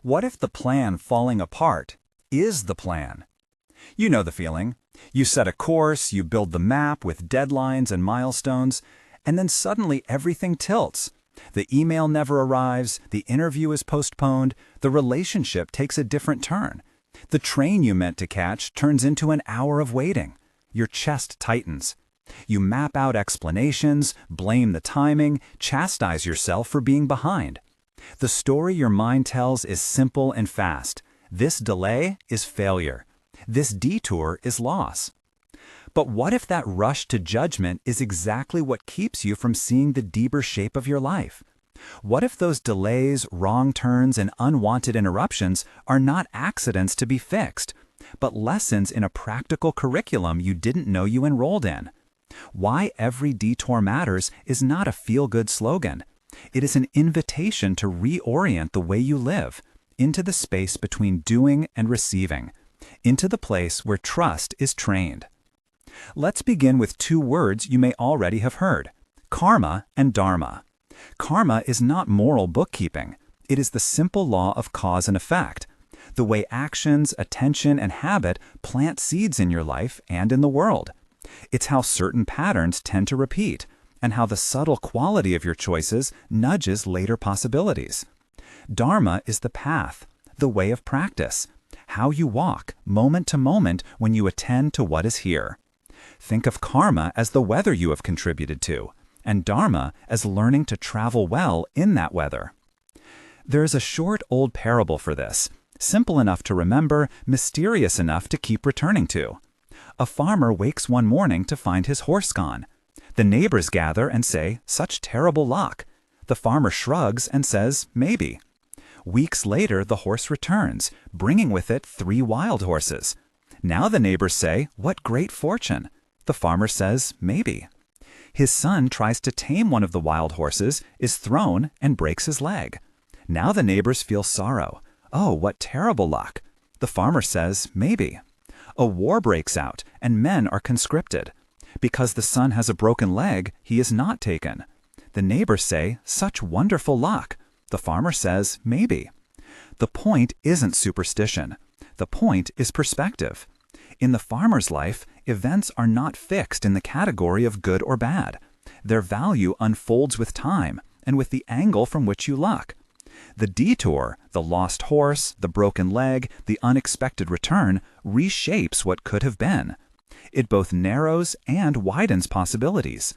What if the plan falling apart is the plan? You know the feeling. You set a course, you build the map with deadlines and milestones, and then suddenly everything tilts. The email never arrives, the interview is postponed, the relationship takes a different turn. The train you meant to catch turns into an hour of waiting. Your chest tightens. You map out explanations, blame the timing, chastise yourself for being behind. The story your mind tells is simple and fast. This delay is failure. This detour is loss. But what if that rush to judgment is exactly what keeps you from seeing the deeper shape of your life? What if those delays, wrong turns, and unwanted interruptions are not accidents to be fixed, but lessons in a practical curriculum you didn't know you enrolled in? Why every detour matters is not a feel-good slogan. It is an invitation to reorient the way you live, into the space between doing and receiving, into the place where trust is trained. Let's begin with two words you may already have heard: karma and dharma. Karma is not moral bookkeeping. It is the simple law of cause and effect, the way actions, attention, and habit plant seeds in your life and in the world. It's how certain patterns tend to repeat, and how the subtle quality of your choices nudges later possibilities. Dharma is the path, the way of practice, how you walk, moment to moment, when you attend to what is here. Think of karma as the weather you have contributed to, and dharma as learning to travel well in that weather. There is a short old parable for this, simple enough to remember, mysterious enough to keep returning to. A farmer wakes one morning to find his horse gone. The neighbors gather and say, "Such terrible luck." The farmer shrugs and says, "Maybe." Weeks later, the horse returns, bringing with it 3 wild horses. Now the neighbors say, "What great fortune." The farmer says, "Maybe." His son tries to tame one of the wild horses, is thrown, and breaks his leg. Now the neighbors feel sorrow. "Oh, what terrible luck." The farmer says, "Maybe." A war breaks out, and men are conscripted. Because the son has a broken leg, he is not taken. The neighbors say, "Such wonderful luck." The farmer says, "Maybe." The point isn't superstition. The point is perspective. In the farmer's life, events are not fixed in the category of good or bad. Their value unfolds with time and with the angle from which you look. The detour, the lost horse, the broken leg, the unexpected return, reshapes what could have been. It both narrows and widens possibilities.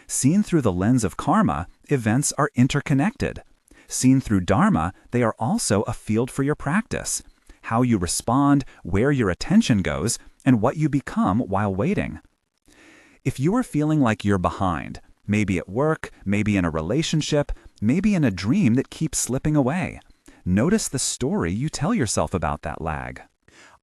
Seen through the lens of karma, events are interconnected. Seen through dharma, they are also a field for your practice. How you respond, where your attention goes, and what you become while waiting. If you are feeling like you're behind, maybe at work, maybe in a relationship, maybe in a dream that keeps slipping away, notice the story you tell yourself about that lag.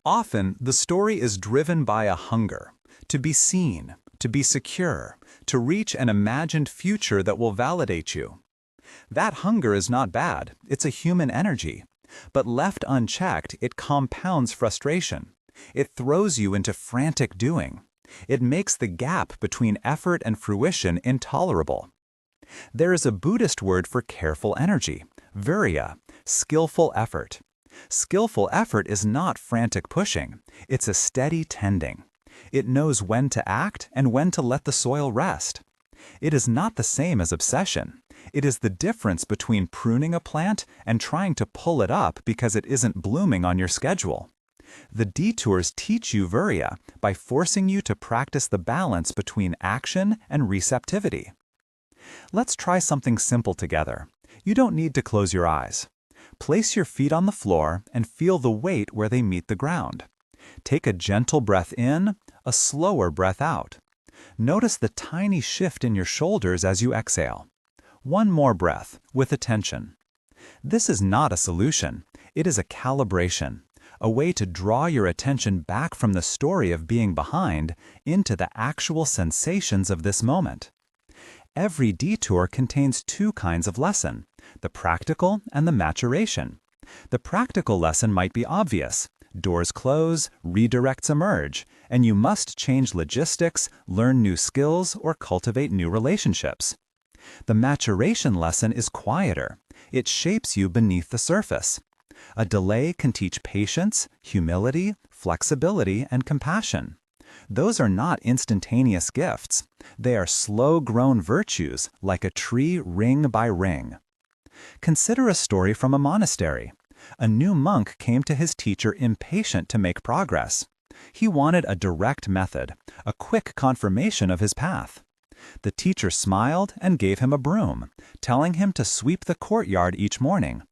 Often, the story is driven by a hunger, to be seen, to be secure, to reach an imagined future that will validate you. That hunger is not bad, it's a human energy. But left unchecked, it compounds frustration. It throws you into frantic doing. It makes the gap between effort and fruition intolerable. There is a Buddhist word for careful energy, virya, skillful effort. Skillful effort is not frantic pushing, it's a steady tending. It knows when to act and when to let the soil rest. It is not the same as obsession. It is the difference between pruning a plant and trying to pull it up because it isn't blooming on your schedule. The detours teach you virya by forcing you to practice the balance between action and receptivity. Let's try something simple together. You don't need to close your eyes. Place your feet on the floor and feel the weight where they meet the ground. Take a gentle breath in, a slower breath out. Notice the tiny shift in your shoulders as you exhale. One more breath, with attention. This is not a solution. It is a calibration, a way to draw your attention back from the story of being behind into the actual sensations of this moment. Every detour contains 2 kinds of lesson, the practical and the maturation. The practical lesson might be obvious. Doors close, redirects emerge, and you must change logistics, learn new skills, or cultivate new relationships. The maturation lesson is quieter. It shapes you beneath the surface. A delay can teach patience, humility, flexibility, and compassion. Those are not instantaneous gifts. They are slow-grown virtues, like a tree ring by ring. Consider a story from a monastery. A new monk came to his teacher impatient to make progress. He wanted a direct method, a quick confirmation of his path. The teacher smiled and gave him a broom, telling him to sweep the courtyard each morning.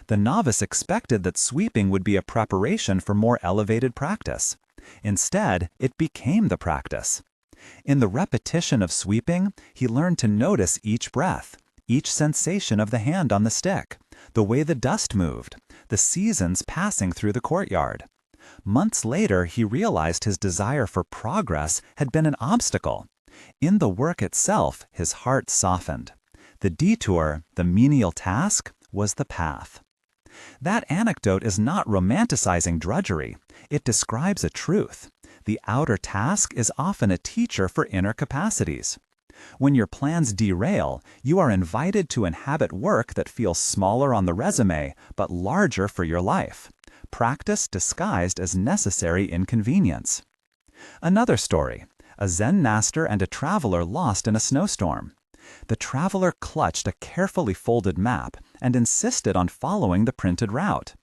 The novice expected that sweeping would be a preparation for more elevated practice. Instead, it became the practice. In the repetition of sweeping, he learned to notice each breath, each sensation of the hand on the stick, the way the dust moved, the seasons passing through the courtyard. Months later, he realized his desire for progress had been an obstacle. In the work itself, his heart softened. The detour, the menial task, was the path. That anecdote is not romanticizing drudgery. It describes a truth. The outer task is often a teacher for inner capacities. When your plans derail, you are invited to inhabit work that feels smaller on the resume, but larger for your life. Practice disguised as necessary inconvenience. Another story. A Zen master and a traveler lost in a snowstorm. The traveler clutched a carefully folded map and insisted on following the printed route.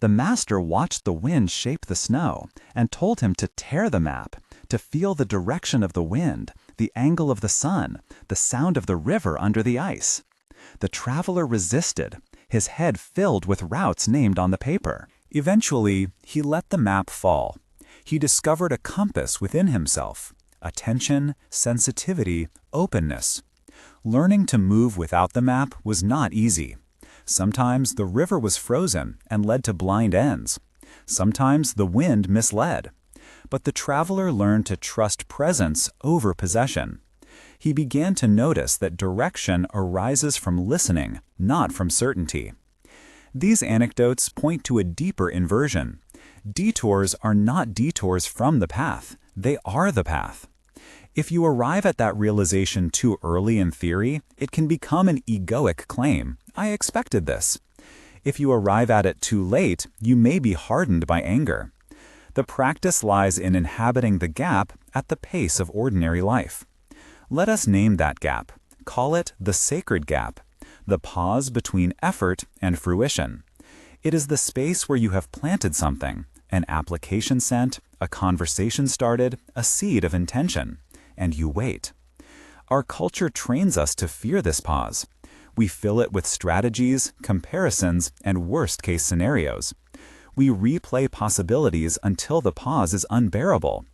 The master watched the wind shape the snow and told him to tear the map, to feel the direction of the wind, the angle of the sun, the sound of the river under the ice. The traveler resisted, his head filled with routes named on the paper. Eventually, he let the map fall. He discovered a compass within himself: attention, sensitivity, openness. Learning to move without the map was not easy. Sometimes the river was frozen and led to blind ends. Sometimes the wind misled. But the traveler learned to trust presence over possession. He began to notice that direction arises from listening, not from certainty. These anecdotes point to a deeper inversion. Detours are not detours from the path. They are the path. If you arrive at that realization too early in theory, it can become an egoic claim. I expected this. If you arrive at it too late, you may be hardened by anger. The practice lies in inhabiting the gap at the pace of ordinary life. Let us name that gap. Call it the sacred gap, the pause between effort and fruition. It is the space where you have planted something, an application sent, a conversation started, a seed of intention, and you wait. Our culture trains us to fear this pause. We fill it with strategies, comparisons, and worst-case scenarios. We replay possibilities until the pause is unbearable.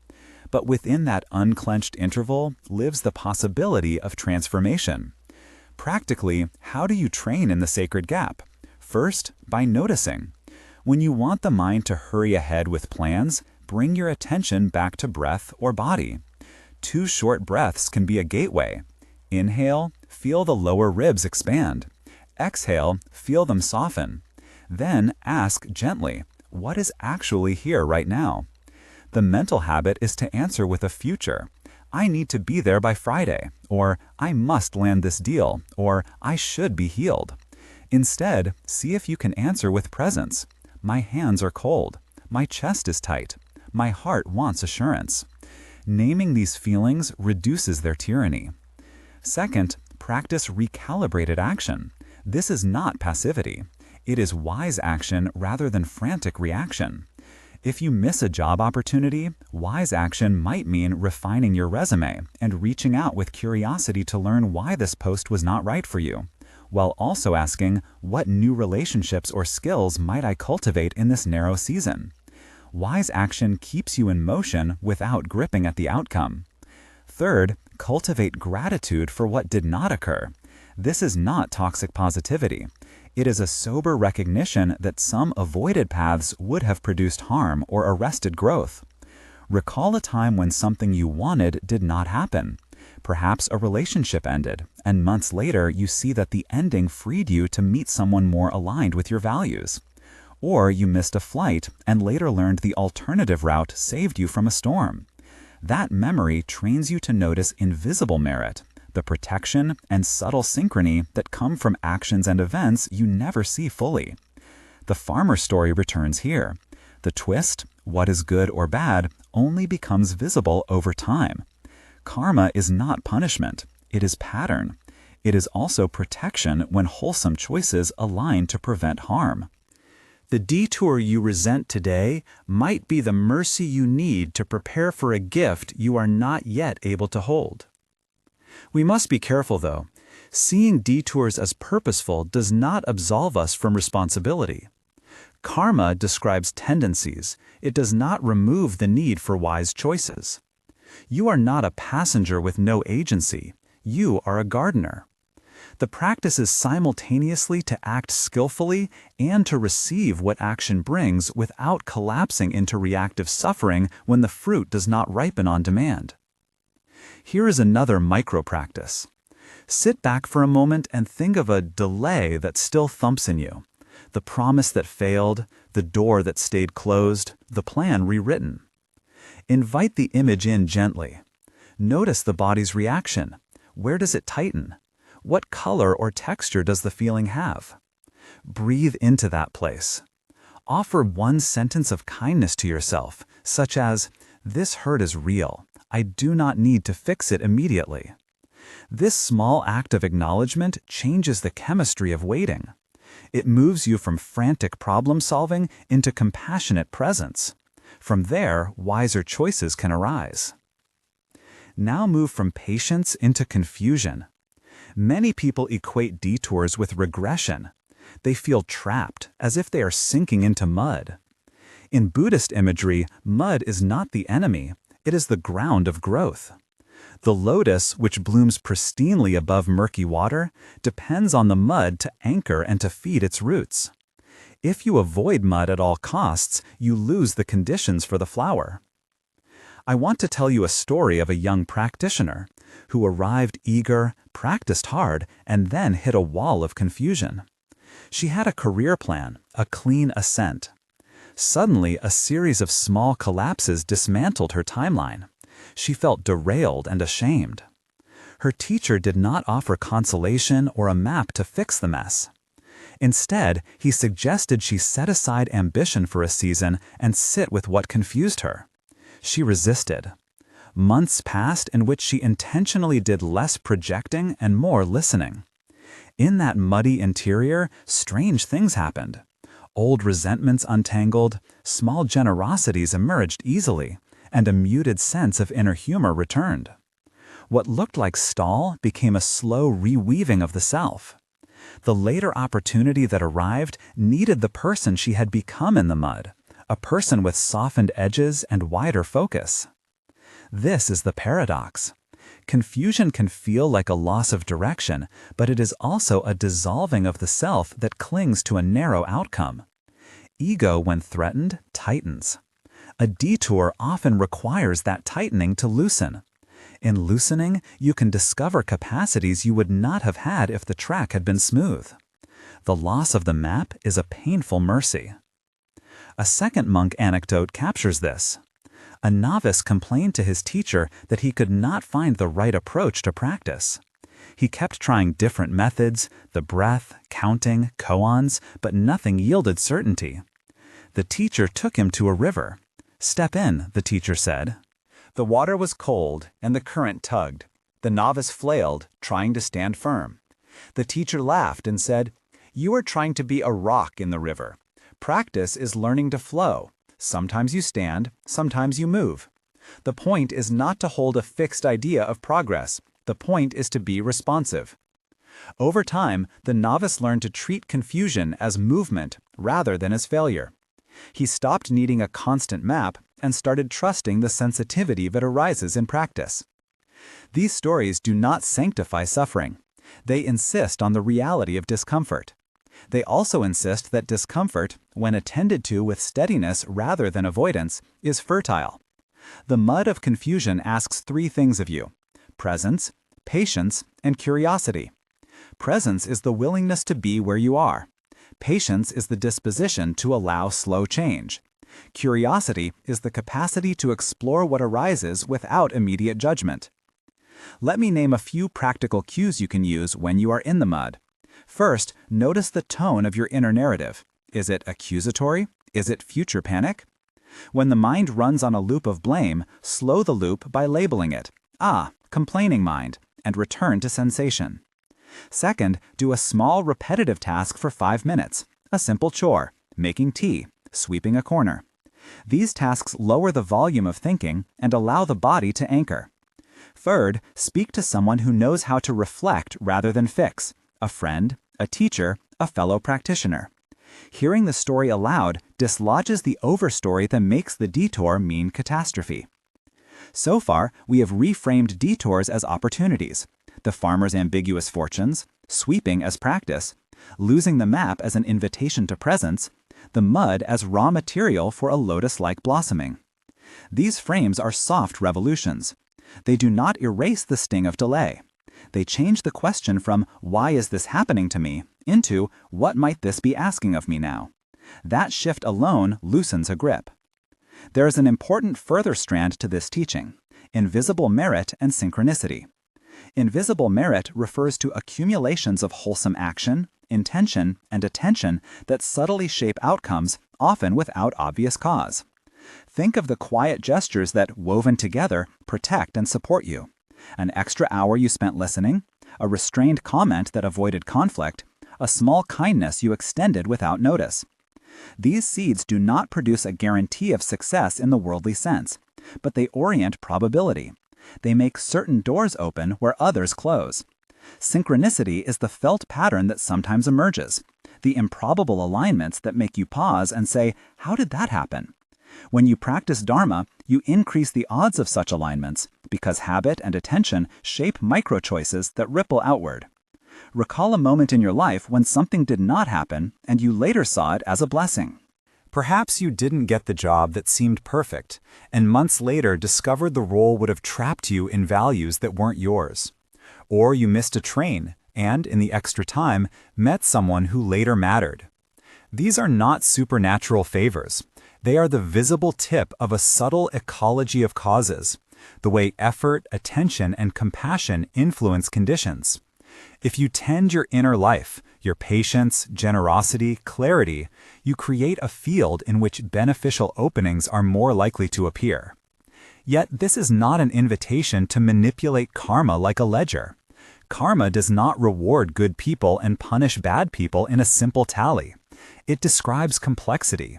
But within that unclenched interval lives the possibility of transformation. Practically, how do you train in the sacred gap? First, by noticing. When you want the mind to hurry ahead with plans, bring your attention back to breath or body. 2 short breaths can be a gateway. Inhale, feel the lower ribs expand. Exhale, feel them soften. Then ask gently, what is actually here right now? The mental habit is to answer with a future. I need to be there by Friday, or I must land this deal, or I should be healed. Instead, see if you can answer with presence. My hands are cold. My chest is tight. My heart wants assurance. Naming these feelings reduces their tyranny. Second, practice recalibrated action. This is not passivity. It is wise action rather than frantic reaction. If you miss a job opportunity, wise action might mean refining your resume and reaching out with curiosity to learn why this post was not right for you, while also asking, what new relationships or skills might I cultivate in this narrow season? Wise action keeps you in motion without gripping at the outcome. Third, cultivate gratitude for what did not occur. This is not toxic positivity. It is a sober recognition that some avoided paths would have produced harm or arrested growth. Recall a time when something you wanted did not happen. Perhaps a relationship ended, and months later you see that the ending freed you to meet someone more aligned with your values. Or you missed a flight and later learned the alternative route saved you from a storm. That memory trains you to notice invisible merit, the protection and subtle synchrony that come from actions and events you never see fully. The farmer story returns here. The twist, what is good or bad, only becomes visible over time. Karma is not punishment, it is pattern. It is also protection when wholesome choices align to prevent harm. The detour you resent today might be the mercy you need to prepare for a gift you are not yet able to hold. We must be careful, though. Seeing detours as purposeful does not absolve us from responsibility. Karma describes tendencies. It does not remove the need for wise choices. You are not a passenger with no agency. You are a gardener. The practice is simultaneously to act skillfully and to receive what action brings without collapsing into reactive suffering when the fruit does not ripen on demand. Here is another micro-practice. Sit back for a moment and think of a delay that still thumps in you. The promise that failed, the door that stayed closed, the plan rewritten. Invite the image in gently. Notice the body's reaction. Where does it tighten? What color or texture does the feeling have? Breathe into that place. Offer one sentence of kindness to yourself, such as, "This hurt is real. I do not need to fix it immediately." This small act of acknowledgement changes the chemistry of waiting. It moves you from frantic problem-solving into compassionate presence. From there, wiser choices can arise. Now move from patience into confusion. Many people equate detours with regression. They feel trapped, as if they are sinking into mud. In Buddhist imagery, mud is not the enemy, it is the ground of growth. The lotus, which blooms pristinely above murky water, depends on the mud to anchor and to feed its roots. If you avoid mud at all costs, you lose the conditions for the flower. I want to tell you a story of a young practitioner who arrived eager, practiced hard, and then hit a wall of confusion. She had a career plan, a clean ascent. Suddenly, a series of small collapses dismantled her timeline. She felt derailed and ashamed. Her teacher did not offer consolation or a map to fix the mess. Instead, he suggested she set aside ambition for a season and sit with what confused her. She resisted. Months passed in which she intentionally did less projecting and more listening. In that muddy interior, strange things happened. Old resentments untangled, small generosities emerged easily, and a muted sense of inner humor returned. What looked like stall became a slow reweaving of the self. The later opportunity that arrived needed the person she had become in the mud, a person with softened edges and wider focus. This is the paradox. Confusion can feel like a loss of direction, but it is also a dissolving of the self that clings to a narrow outcome. Ego, when threatened, tightens. A detour often requires that tightening to loosen. In loosening, you can discover capacities you would not have had if the track had been smooth. The loss of the map is a painful mercy. A second monk anecdote captures this. A novice complained to his teacher that he could not find the right approach to practice. He kept trying different methods, the breath, counting, koans, but nothing yielded certainty. The teacher took him to a river. "Step in," the teacher said. The water was cold and the current tugged. The novice flailed, trying to stand firm. The teacher laughed and said, "You are trying to be a rock in the river. Practice is learning to flow. Sometimes you stand, sometimes you move. The point is not to hold a fixed idea of progress. The point is to be responsive." Over time, the novice learned to treat confusion as movement rather than as failure. He stopped needing a constant map and started trusting the sensitivity that arises in practice. These stories do not sanctify suffering. They insist on the reality of discomfort. They also insist that discomfort, when attended to with steadiness rather than avoidance, is fertile. The mud of confusion asks three things of you: presence, patience, and curiosity. Presence is the willingness to be where you are. Patience is the disposition to allow slow change. Curiosity is the capacity to explore what arises without immediate judgment. Let me name a few practical cues you can use when you are in the mud. First, notice the tone of your inner narrative. Is it accusatory? Is it future panic? When the mind runs on a loop of blame, slow the loop by labeling it, complaining mind, and return to sensation. Second, do a small repetitive task for 5 minutes, a simple chore, making tea, sweeping a corner. These tasks lower the volume of thinking and allow the body to anchor. Third, speak to someone who knows how to reflect rather than fix, a friend, a teacher, a fellow practitioner. Hearing the story aloud dislodges the overstory that makes the detour mean catastrophe. So far, we have reframed detours as opportunities, the farmer's ambiguous fortunes, sweeping as practice, losing the map as an invitation to presence, the mud as raw material for a lotus-like blossoming. These frames are soft revolutions. They do not erase the sting of delay. They change the question from, "Why is this happening to me?" into, "What might this be asking of me now?" That shift alone loosens a grip. There is an important further strand to this teaching: invisible merit and synchronicity. Invisible merit refers to accumulations of wholesome action, intention, and attention that subtly shape outcomes, often without obvious cause. Think of the quiet gestures that, woven together, protect and support you. An extra hour you spent listening, a restrained comment that avoided conflict, a small kindness you extended without notice. These seeds do not produce a guarantee of success in the worldly sense, but they orient probability. They make certain doors open where others close. Synchronicity is the felt pattern that sometimes emerges, the improbable alignments that make you pause and say, "How did that happen?" When you practice Dharma, you increase the odds of such alignments because habit and attention shape micro-choices that ripple outward. Recall a moment in your life when something did not happen and you later saw it as a blessing. Perhaps you didn't get the job that seemed perfect, and months later discovered the role would have trapped you in values that weren't yours. Or you missed a train and, in the extra time, met someone who later mattered. These are not supernatural favors. They are the visible tip of a subtle ecology of causes, the way effort, attention, and compassion influence conditions. If you tend your inner life, your patience, generosity, clarity, you create a field in which beneficial openings are more likely to appear. Yet this is not an invitation to manipulate karma like a ledger. Karma does not reward good people and punish bad people in a simple tally. It describes complexity.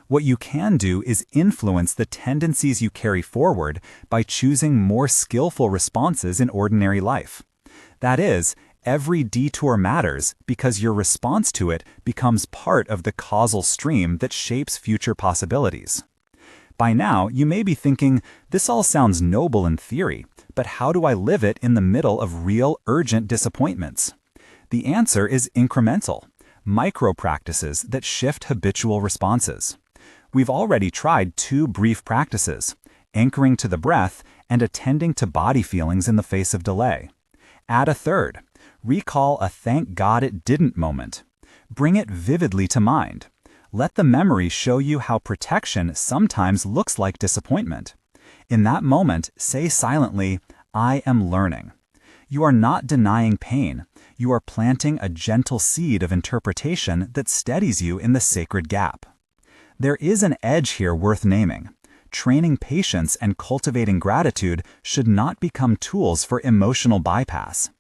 What you can do is influence the tendencies you carry forward by choosing more skillful responses in ordinary life. That is, every detour matters because your response to it becomes part of the causal stream that shapes future possibilities. By now, you may be thinking, this all sounds noble in theory, but how do I live it in the middle of real, urgent disappointments? The answer is incremental, micro-practices that shift habitual responses. We've already tried 2 brief practices, anchoring to the breath and attending to body feelings in the face of delay. Add a third. Recall a thank God it didn't moment. Bring it vividly to mind. Let the memory show you how protection sometimes looks like disappointment. In that moment, say silently, "I am learning." You are not denying pain. You are planting a gentle seed of interpretation that steadies you in the sacred gap. There is an edge here worth naming. Training patience and cultivating gratitude should not become tools for emotional bypass.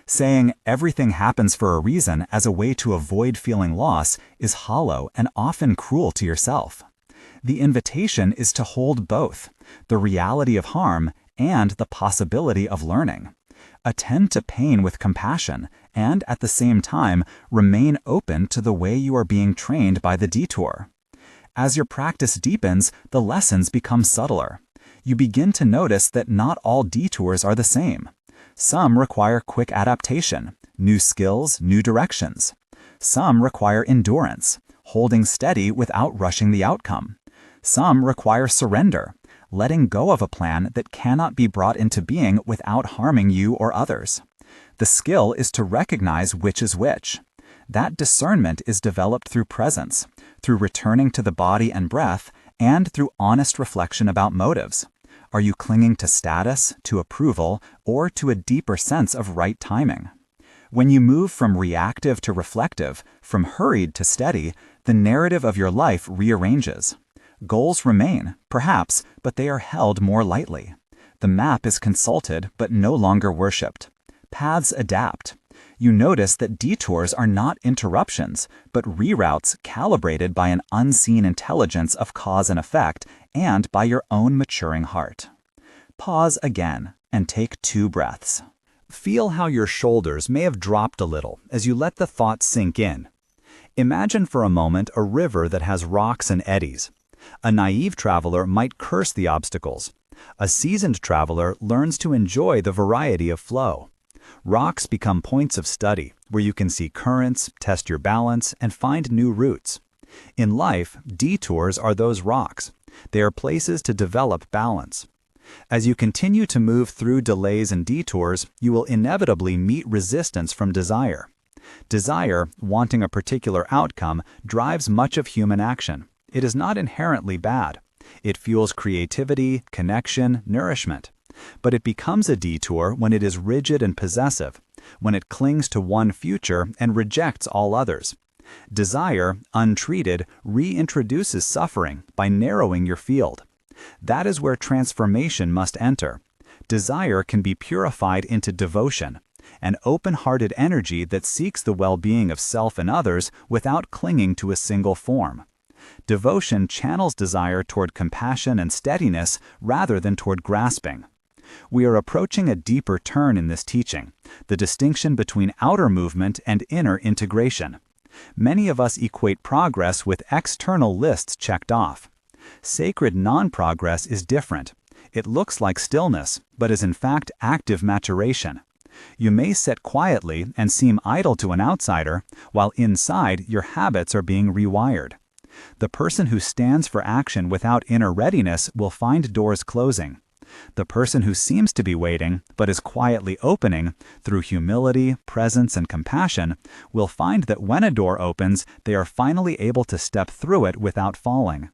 Saying everything happens for a reason as a way to avoid feeling loss is hollow and often cruel to yourself. The invitation is to hold both, the reality of harm and the possibility of learning. Attend to pain with compassion and, at the same time, remain open to the way you are being trained by the detour. As your practice deepens, the lessons become subtler. You begin to notice that not all detours are the same. Some require quick adaptation, new skills, new directions. Some require endurance, holding steady without rushing the outcome. Some require surrender, letting go of a plan that cannot be brought into being without harming you or others. The skill is to recognize which is which. That discernment is developed through presence, through returning to the body and breath, and through honest reflection about motives. Are you clinging to status, to approval, or to a deeper sense of right timing? When you move from reactive to reflective, from hurried to steady, The narrative of your life rearranges. Goals remain, perhaps, but they are held more lightly. The map is consulted, but no longer worshipped. Paths adapt. You notice that detours are not interruptions, but reroutes calibrated by an unseen intelligence of cause and effect and by your own maturing heart. Pause again and take 2 breaths. Feel how your shoulders may have dropped a little as you let the thought sink in. Imagine for a moment a river that has rocks and eddies. A naive traveler might curse the obstacles. A seasoned traveler learns to enjoy the variety of flow. Rocks become points of study where you can see currents, test your balance, and find new routes. In life, detours are those rocks. They are places to develop balance. As you continue to move through delays and detours, you will inevitably meet resistance from desire. Desire, wanting a particular outcome, drives much of human action. It is not inherently bad. It fuels creativity, connection, nourishment. But it becomes a detour when it is rigid and possessive, when it clings to one future and rejects all others. Desire, untreated, reintroduces suffering by narrowing your field. That is where transformation must enter. Desire can be purified into devotion, an open-hearted energy that seeks the well-being of self and others without clinging to a single form. Devotion channels desire toward compassion and steadiness rather than toward grasping. We are approaching a deeper turn in this teaching, the distinction between outer movement and inner integration. Many of us equate progress with external lists checked off. Sacred non-progress is different. It looks like stillness, but is in fact active maturation. You may sit quietly and seem idle to an outsider, while inside your habits are being rewired. The person who stands for action without inner readiness will find doors closing. The person who seems to be waiting, but is quietly opening, through humility, presence, and compassion, will find that when a door opens, they are finally able to step through it without falling.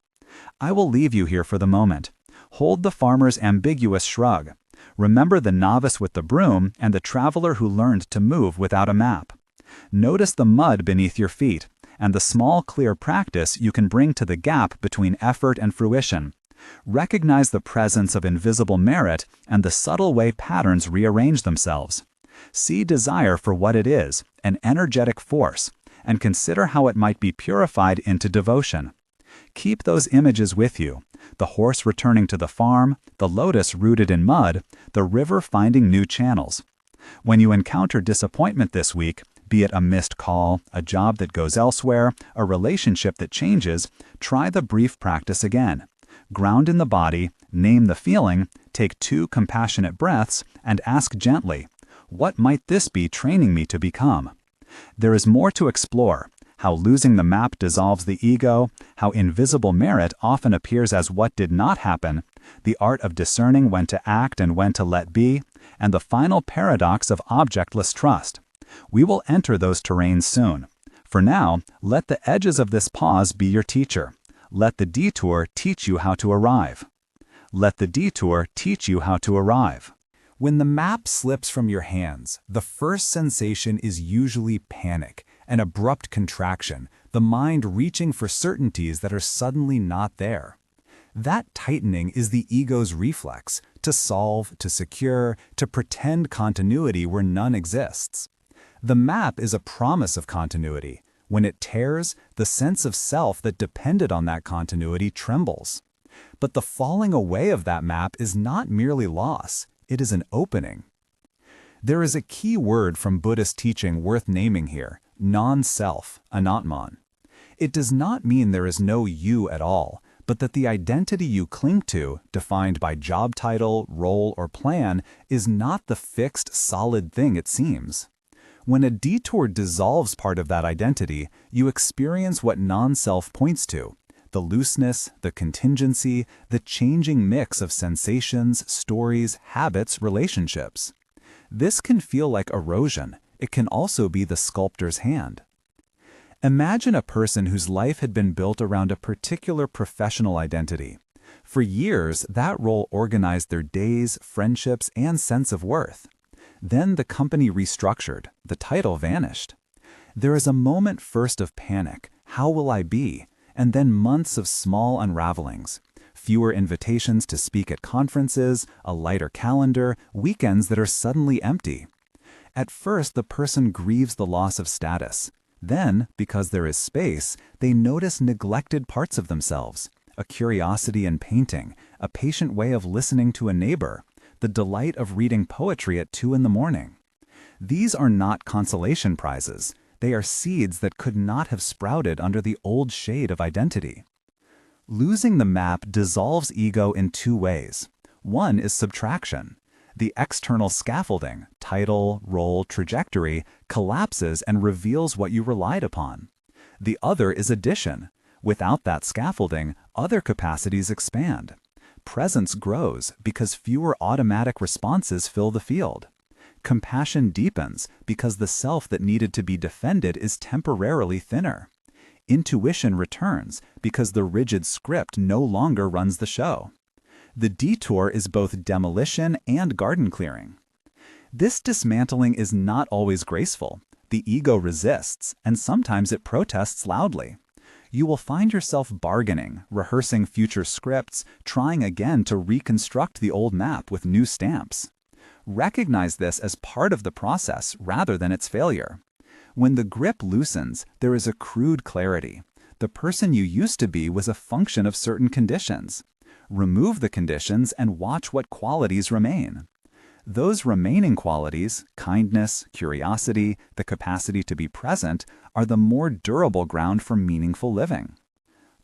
I will leave you here for the moment. Hold the farmer's ambiguous shrug. Remember the novice with the broom and the traveler who learned to move without a map. Notice the mud beneath your feet, and the small, clear practice you can bring to the gap between effort and fruition. Recognize the presence of invisible merit and the subtle way patterns rearrange themselves. See desire for what it is, an energetic force, and consider how it might be purified into devotion. Keep those images with you, the horse returning to the farm, the lotus rooted in mud, the river finding new channels. When you encounter disappointment this week, be it a missed call, a job that goes elsewhere, a relationship that changes, try the brief practice again. Ground in the body, name the feeling, take 2 compassionate breaths, and ask gently, what might this be training me to become? There is more to explore, how losing the map dissolves the ego, how invisible merit often appears as what did not happen, the art of discerning when to act and when to let be, and the final paradox of objectless trust. We will enter those terrains soon. For now, let the edges of this pause be your teacher. Let the detour teach you how to arrive. Let the detour teach you how to arrive. When the map slips from your hands, the first sensation is usually panic, an abrupt contraction, the mind reaching for certainties that are suddenly not there. That tightening is the ego's reflex, to solve, to secure, to pretend continuity where none exists. The map is a promise of continuity. When it tears, the sense of self that depended on that continuity trembles. But the falling away of that map is not merely loss, it is an opening. There is a key word from Buddhist teaching worth naming here, non-self, anatman. It does not mean there is no you at all, but that the identity you cling to, defined by job title, role, or plan, is not the fixed, solid thing it seems. When a detour dissolves part of that identity, you experience what non-self points to, the looseness, the contingency, the changing mix of sensations, stories, habits, relationships. This can feel like erosion. It can also be the sculptor's hand. Imagine a person whose life had been built around a particular professional identity. For years, that role organized their days, friendships, and sense of worth. Then the company restructured, the title vanished. There is a moment first of panic. How will I be? And then months of small unravelings. Fewer invitations to speak at conferences, a lighter calendar, weekends that are suddenly empty. At first, the person grieves the loss of status. Then, because there is space, they notice neglected parts of themselves. A curiosity in painting, a patient way of listening to a neighbor, the delight of reading poetry at 2 in the morning. These are not consolation prizes. They are seeds that could not have sprouted under the old shade of identity. Losing the map dissolves ego in 2 ways. One is subtraction. The external scaffolding, title, role, trajectory, collapses and reveals what you relied upon. The other is addition. Without that scaffolding, other capacities expand. Presence grows because fewer automatic responses fill the field. Compassion deepens because the self that needed to be defended is temporarily thinner. Intuition returns because the rigid script no longer runs the show. The detour is both demolition and garden clearing. This dismantling is not always graceful. The ego resists, and sometimes it protests loudly. You will find yourself bargaining, rehearsing future scripts, trying again to reconstruct the old map with new stamps. Recognize this as part of the process rather than its failure. When the grip loosens, there is a crude clarity. The person you used to be was a function of certain conditions. Remove the conditions and watch what qualities remain. Those remaining qualities, kindness, curiosity, the capacity to be present, are the more durable ground for meaningful living.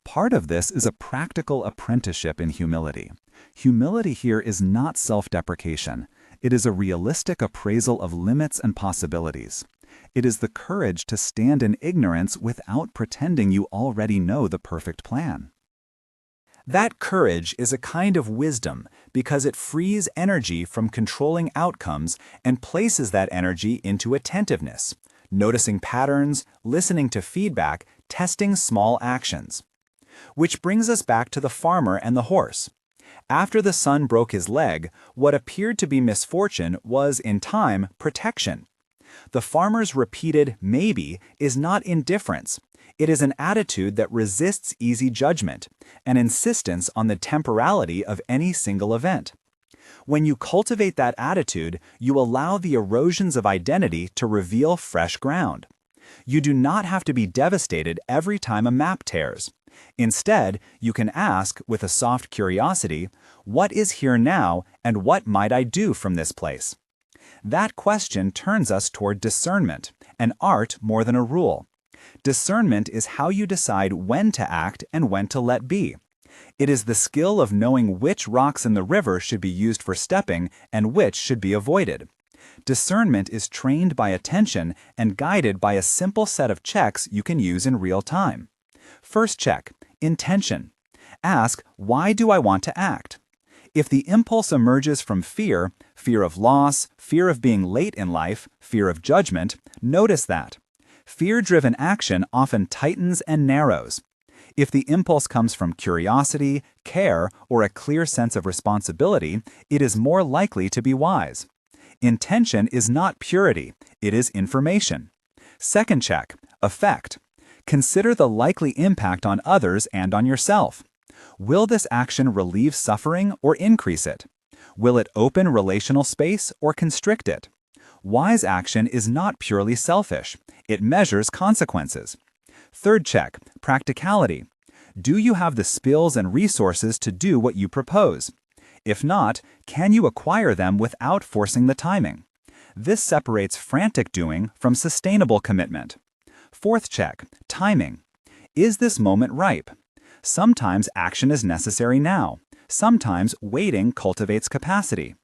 Part of this is a practical apprenticeship in humility. Humility here is not self-deprecation. It is a realistic appraisal of limits and possibilities. It is the courage to stand in ignorance without pretending you already know the perfect plan. That courage is a kind of wisdom because it frees energy from controlling outcomes and places that energy into attentiveness, noticing patterns, listening to feedback, testing small actions. Which brings us back to the farmer and the horse. After the son broke his leg, what appeared to be misfortune was, in time, protection. The farmer's repeated maybe is not indifference. It is an attitude that resists easy judgment, an insistence on the temporality of any single event. When you cultivate that attitude, you allow the erosions of identity to reveal fresh ground. You do not have to be devastated every time a map tears. Instead, you can ask, with a soft curiosity, what is here now and what might I do from this place? That question turns us toward discernment, an art more than a rule. Discernment is how you decide when to act and when to let be. It is the skill of knowing which rocks in the river should be used for stepping and which should be avoided. Discernment is trained by attention and guided by a simple set of checks you can use in real time. First check, intention. Ask, why do I want to act? If the impulse emerges from fear, fear of loss, fear of being late in life, fear of judgment, notice that. Fear-driven action often tightens and narrows. If the impulse comes from curiosity, care, or a clear sense of responsibility, it is more likely to be wise. Intention is not purity, it is information. Second check, effect. Consider the likely impact on others and on yourself. Will this action relieve suffering or increase it? Will it open relational space or constrict it? Wise action is not purely selfish. It measures consequences. Third check, practicality. Do you have the skills and resources to do what you propose? If not, can you acquire them without forcing the timing? This separates frantic doing from sustainable commitment. Fourth check, timing. Is this moment ripe? Sometimes action is necessary now. Sometimes waiting cultivates capacity.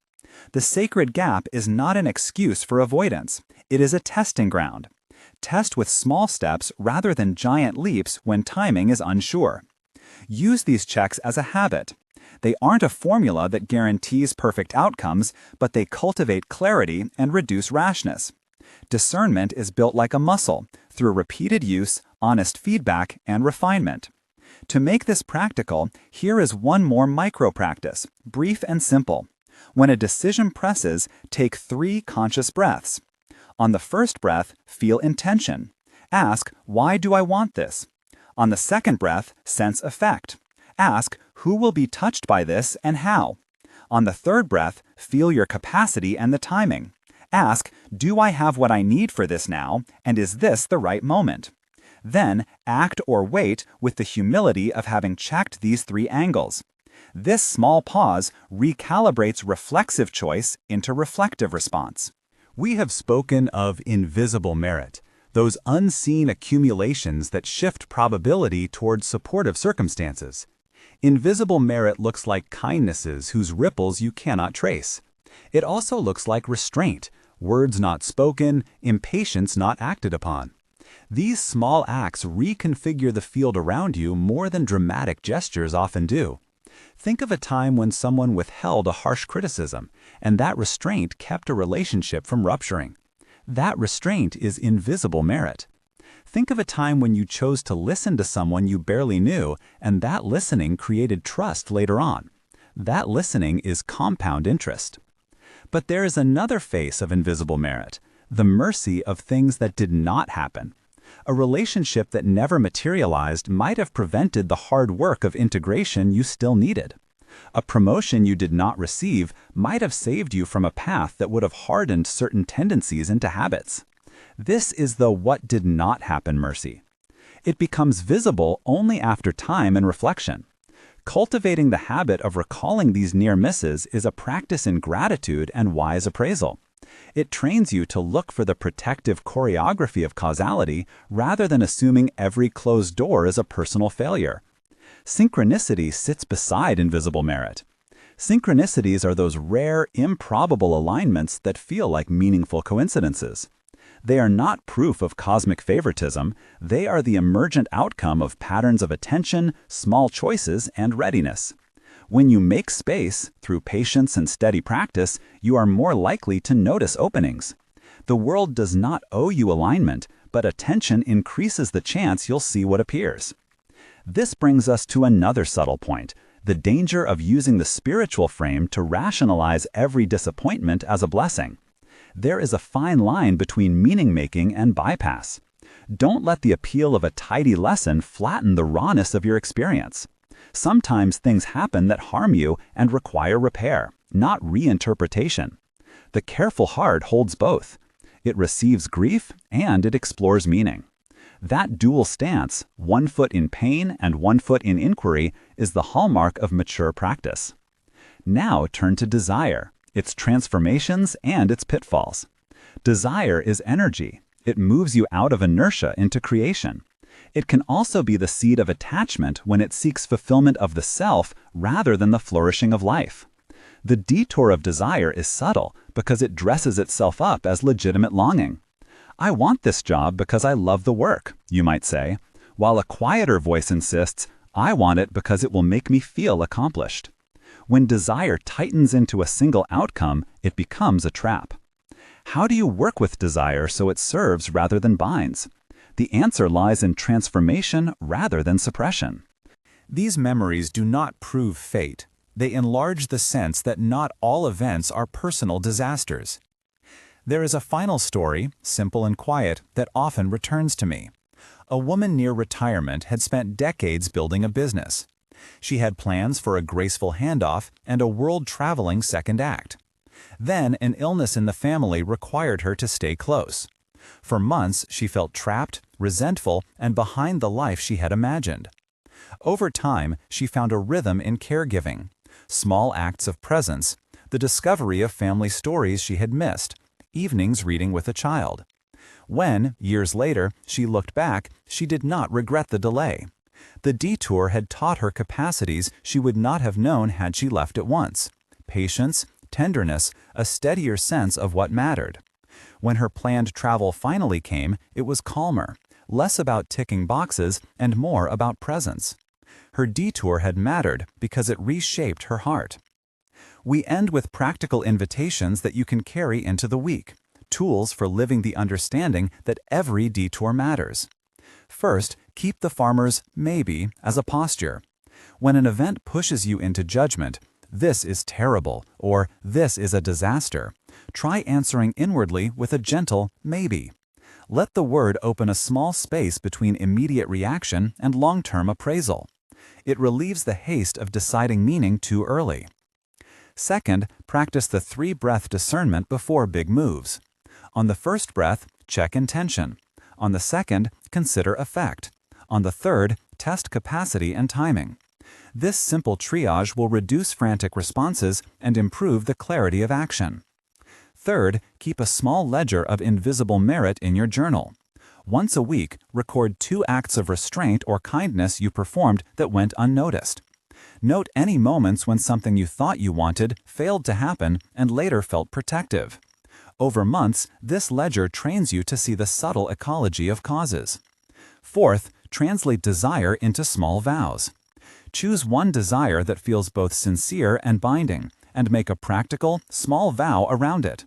The sacred gap is not an excuse for avoidance. It is a testing ground. Test with small steps rather than giant leaps when timing is unsure. Use these checks as a habit. They aren't a formula that guarantees perfect outcomes, but they cultivate clarity and reduce rashness. Discernment is built like a muscle, through repeated use, honest feedback, and refinement. To make this practical, here is one more micro-practice, brief and simple. When a decision presses, take 3 conscious breaths. On the first breath, feel intention. Ask, why do I want this? On the second breath, sense effect. Ask, who will be touched by this and how? On the third breath, feel your capacity and the timing. Ask, do I have what I need for this now, and is this the right moment? Then, act or wait with the humility of having checked these 3 angles. This small pause recalibrates reflexive choice into reflective response. We have spoken of invisible merit, those unseen accumulations that shift probability towards supportive circumstances. Invisible merit looks like kindnesses whose ripples you cannot trace. It also looks like restraint, words not spoken, impatience not acted upon. These small acts reconfigure the field around you more than dramatic gestures often do. Think of a time when someone withheld a harsh criticism, and that restraint kept a relationship from rupturing. That restraint is invisible merit. Think of a time when you chose to listen to someone you barely knew, and that listening created trust later on. That listening is compound interest. But there is another face of invisible merit, the mercy of things that did not happen. A relationship that never materialized might have prevented the hard work of integration you still needed. A promotion you did not receive might have saved you from a path that would have hardened certain tendencies into habits. This is the what did not happen mercy. It becomes visible only after time and reflection. Cultivating the habit of recalling these near misses is a practice in gratitude and wise appraisal. It trains you to look for the protective choreography of causality rather than assuming every closed door is a personal failure. Synchronicity sits beside invisible merit. Synchronicities are those rare, improbable alignments that feel like meaningful coincidences. They are not proof of cosmic favoritism, they are the emergent outcome of patterns of attention, small choices, and readiness. When you make space, through patience and steady practice, you are more likely to notice openings. The world does not owe you alignment, but attention increases the chance you'll see what appears. This brings us to another subtle point, the danger of using the spiritual frame to rationalize every disappointment as a blessing. There is a fine line between meaning-making and bypass. Don't let the appeal of a tidy lesson flatten the rawness of your experience. Sometimes things happen that harm you and require repair, not reinterpretation. The careful heart holds both. It receives grief and it explores meaning. That dual stance, 1 foot in pain and 1 foot in inquiry, is the hallmark of mature practice. Now turn to desire, its transformations and its pitfalls. Desire is energy. It moves you out of inertia into creation. It can also be the seed of attachment when it seeks fulfillment of the self rather than the flourishing of life. The detour of desire is subtle because it dresses itself up as legitimate longing. I want this job because I love the work, you might say, while a quieter voice insists, I want it because it will make me feel accomplished. When desire tightens into a single outcome, it becomes a trap. How do you work with desire so it serves rather than binds? The answer lies in transformation rather than suppression. These memories do not prove fate. They enlarge the sense that not all events are personal disasters. There is a final story, simple and quiet, that often returns to me. A woman near retirement had spent decades building a business. She had plans for a graceful handoff and a world-traveling second act. Then an illness in the family required her to stay close. For months, she felt trapped, resentful, and behind the life she had imagined. Over time, she found a rhythm in caregiving, small acts of presence, the discovery of family stories she had missed, evenings reading with a child. When, years later, she looked back, she did not regret the delay. The detour had taught her capacities she would not have known had she left at once: patience, tenderness, a steadier sense of what mattered. When her planned travel finally came, it was calmer, less about ticking boxes and more about presence. Her detour had mattered because it reshaped her heart. We end with practical invitations that you can carry into the week, tools for living the understanding that every detour matters. First, keep the farmer's maybe as a posture. When an event pushes you into judgment, this is terrible, or this is a disaster, try answering inwardly with a gentle maybe. Let the word open a small space between immediate reaction and long-term appraisal. It relieves the haste of deciding meaning too early. Second, practice the 3-breath discernment before big moves. On the first breath, check intention. On the second, consider effect. On the third, test capacity and timing. This simple triage will reduce frantic responses and improve the clarity of action. Third, keep a small ledger of invisible merit in your journal. Once a week, record 2 acts of restraint or kindness you performed that went unnoticed. Note any moments when something you thought you wanted failed to happen and later felt protective. Over months, this ledger trains you to see the subtle ecology of causes. Fourth, translate desire into small vows. Choose one desire that feels both sincere and binding, and make a practical, small vow around it.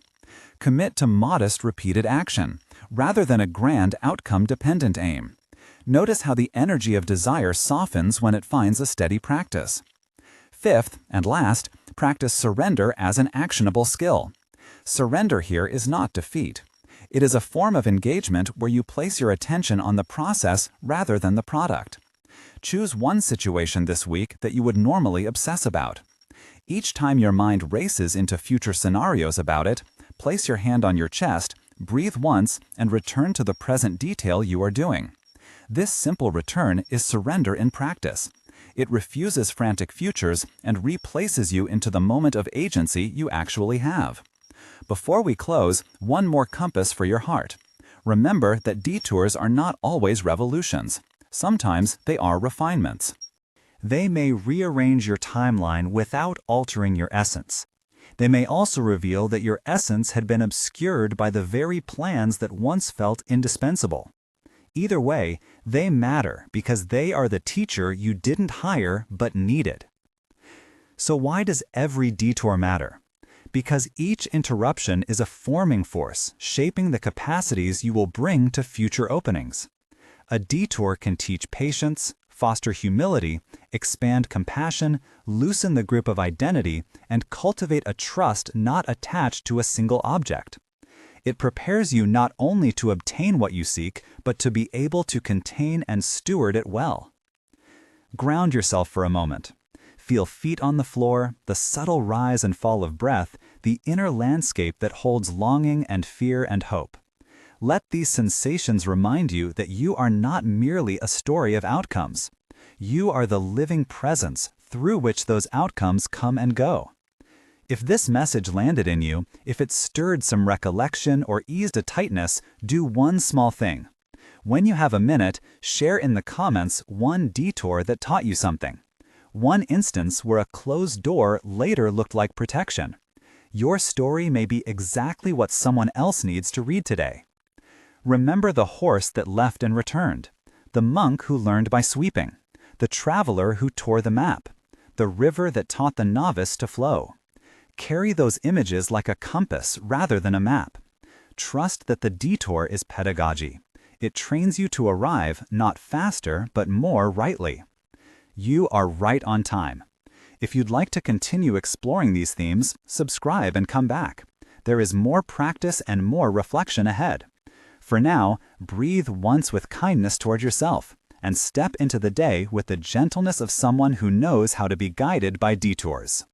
Commit to modest, repeated action, rather than a grand, outcome-dependent aim. Notice how the energy of desire softens when it finds a steady practice. Fifth, and last, practice surrender as an actionable skill. Surrender here is not defeat. It is a form of engagement where you place your attention on the process rather than the product. Choose one situation this week that you would normally obsess about. Each time your mind races into future scenarios about it, place your hand on your chest, breathe once, and return to the present detail you are doing. This simple return is surrender in practice. It refuses frantic futures and replaces you into the moment of agency you actually have. Before we close, one more compass for your heart. Remember that detours are not always revolutions. Sometimes they are refinements. They may rearrange your timeline without altering your essence. They may also reveal that your essence had been obscured by the very plans that once felt indispensable. Either way, they matter because they are the teacher you didn't hire but needed. So why does every detour matter? Because each interruption is a forming force, shaping the capacities you will bring to future openings. A detour can teach patience, foster humility, expand compassion, loosen the grip of identity, and cultivate a trust not attached to a single object. It prepares you not only to obtain what you seek, but to be able to contain and steward it well. Ground yourself for a moment. Feel feet on the floor, the subtle rise and fall of breath, the inner landscape that holds longing and fear and hope. Let these sensations remind you that you are not merely a story of outcomes. You are the living presence through which those outcomes come and go. If this message landed in you, if it stirred some recollection or eased a tightness, do one small thing. When you have a minute, share in the comments one detour that taught you something. One instance where a closed door later looked like protection. Your story may be exactly what someone else needs to read today. Remember the horse that left and returned, the monk who learned by sweeping, the traveler who tore the map, the river that taught the novice to flow. Carry those images like a compass rather than a map. Trust that the detour is pedagogy. It trains you to arrive not faster but more rightly. You are right on time. If you'd like to continue exploring these themes, subscribe and come back. There is more practice and more reflection ahead. For now, breathe once with kindness toward yourself and step into the day with the gentleness of someone who knows how to be guided by detours.